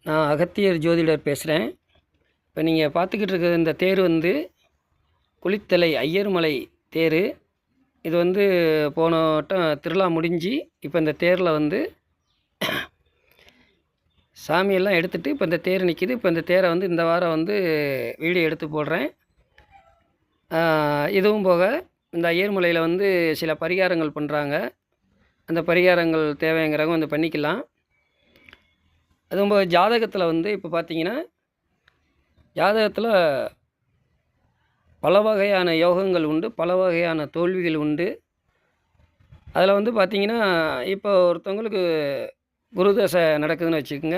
நான் அகத்தியர் ஜோதிடர் பேசுகிறேன். இப்போ நீங்கள் பார்த்துக்கிட்டு இருக்கிற இந்த தேர் வந்து குளித்தலை ஐயர்மலை தேர். இது வந்து போன வட்டம் திருவிழா முடிஞ்சு இப்போ இந்த தேரில் வந்து சாமியெல்லாம் எடுத்துகிட்டு இப்போ இந்த தேர் நிற்கிது. இப்போ இந்த தேரை வந்து இந்த வாரம் வந்து வீடியோ எடுத்து போடுறேன். இதுவும் போக இந்த ஐயர்மலையில் வந்து சில பரிகாரங்கள் பண்ணுறாங்க. அந்த பரிகாரங்கள் தேவைங்கிறவங்க வந்து பண்ணிக்கலாம். அதுவும் போக ஜாதகத்தில் வந்து இப்போ பார்த்தீங்கன்னா ஜாதகத்தில் பல வகையான யோகங்கள் உண்டு, பல வகையான தோல்விகள் உண்டு. அதில் வந்து பார்த்திங்கன்னா இப்போ ஒருத்தவங்களுக்கு குரு தசை நடக்குதுன்னு வச்சுக்கோங்க.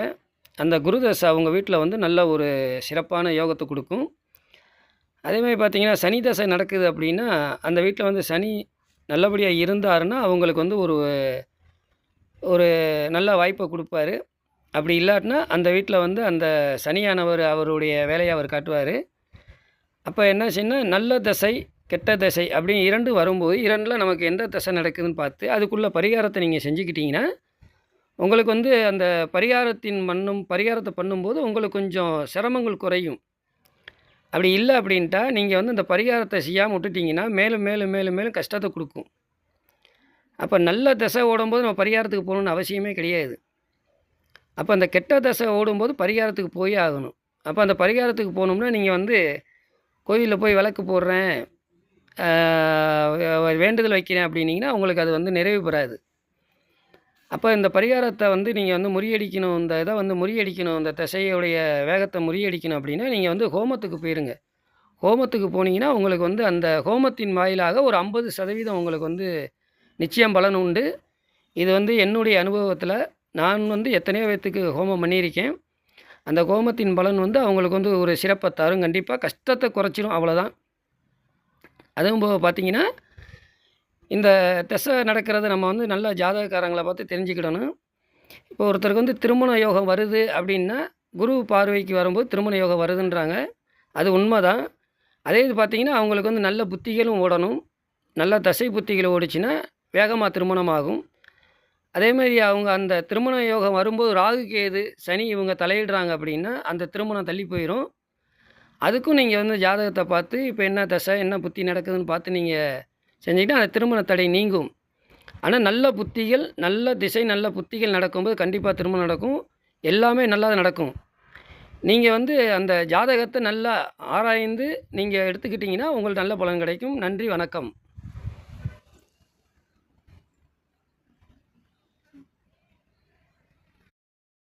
அந்த குரு தசை அவங்க வீட்டில் வந்து நல்ல ஒரு சிறப்பான யோகத்தை கொடுக்கும். அதேமாதிரி பார்த்திங்கன்னா சனி தசை நடக்குது அப்படின்னா அந்த வீட்டில் வந்து சனி நல்லபடியாக இருந்தாருன்னா அவங்களுக்கு வந்து ஒரு ஒரு நல்ல வாய்ப்பை கொடுப்பாரு. அப்படி இல்லாட்டினா அந்த வீட்டில் வந்து அந்த சனியானவர் அவருடைய வேலையை அவர் காட்டுவார். அப்போ என்ன செய்யணும், நல்ல தசை கெட்ட தசை அப்படின்னு 2 வரும்போது 2ல் நமக்கு எந்த தசை நடக்குதுன்னு பார்த்து அதுக்குள்ளே பரிகாரத்தை நீங்கள் செஞ்சுக்கிட்டிங்கன்னா உங்களுக்கு வந்து அந்த பரிகாரத்தை பண்ணும்போது உங்களுக்கு கொஞ்சம் சிரமங்கள் குறையும். அப்படி இல்லை அப்படின்ட்டா நீங்கள் வந்து அந்த பரிகாரத்தை செய்யாமல் விட்டுட்டிங்கன்னா மேலும் மேலும் மேலும் மேலும் கஷ்டத்தை கொடுக்கும். அப்போ நல்ல தசை ஓடும்போது நம்ம பரிகாரத்துக்கு போகணுன்னு அவசியமே கிடையாது. அப்போ அந்த கெட்ட தசை ஓடும்போது பரிகாரத்துக்கு போய் ஆகணும். அப்போ அந்த பரிகாரத்துக்கு போகணும்னா நீங்கள் வந்து கோயிலில் போய் விளக்கு போடுறேன், வேண்டுதல் வைக்கிறேன் அப்படின்னிங்கன்னா உங்களுக்கு அது வந்து நிறைவு பெறாது. அப்போ இந்த பரிகாரத்தை வந்து நீங்கள் வந்து முறியடிக்கணும், இந்த இதை வந்து முறியடிக்கணும், இந்த திசையுடைய வேகத்தை முறியடிக்கணும் அப்படின்னா நீங்கள் வந்து ஹோமத்துக்கு போயிருங்க. ஹோமத்துக்கு போனீங்கன்னா உங்களுக்கு வந்து அந்த ஹோமத்தின் வாயிலாக ஒரு 50% உங்களுக்கு வந்து நிச்சயம் பலன் உண்டு. இது வந்து என்னுடைய அனுபவத்தில் நான் வந்து எத்தனையோ பேர்த்துக்கு ஹோமம் பண்ணியிருக்கேன். அந்த ஹோமத்தின் பலன் வந்து அவங்களுக்கு வந்து ஒரு சிறப்பை தரும். கண்டிப்பாக கஷ்டத்தை குறைச்சிடும், அவ்வளோதான். அதுவும் போக பார்த்திங்கன்னா இந்த திசை நடக்கிறது நம்ம வந்து நல்ல ஜாதகக்காரங்களை பார்த்து தெரிஞ்சுக்கிடணும். இப்போ ஒருத்தருக்கு வந்து திருமண யோகம் வருது அப்படின்னா குரு பார்வைக்கு வரும்போது திருமண யோகம் வருதுன்றாங்க. அது உண்மை தான். அதே இது பார்த்திங்கன்னா அவங்களுக்கு வந்து நல்ல புத்திகளும் ஓடணும். நல்ல தசை புத்திகள் ஓடிச்சுன்னா வேகமாக திருமணம் ஆகும். அதேமாதிரி அவங்க அந்த திருமண யோகம் வரும்போது ராகு கேது சனி இவங்க தலையிடுறாங்க அப்படின்னா அந்த திருமணம் தள்ளி போயிடும். அதுக்கும் நீங்கள் வந்து ஜாதகத்தை பார்த்து இப்போ என்ன தசை என்ன புத்தி நடக்குதுன்னு பார்த்து நீங்கள் செஞ்சுக்கிட்டால் அந்த திருமண தடை நீங்கும். ஆனால் நல்ல புத்திகள் நல்ல திசை நல்ல புத்திகள் நடக்கும்போது கண்டிப்பாக திருமணம் நடக்கும். எல்லாமே நல்லா நடக்கும். நீங்கள் வந்து அந்த ஜாதகத்தை நல்லா ஆராய்ந்து நீங்கள் எடுத்துக்கிட்டிங்கன்னா உங்களுக்கு நல்ல பலன் கிடைக்கும். நன்றி, வணக்கம்.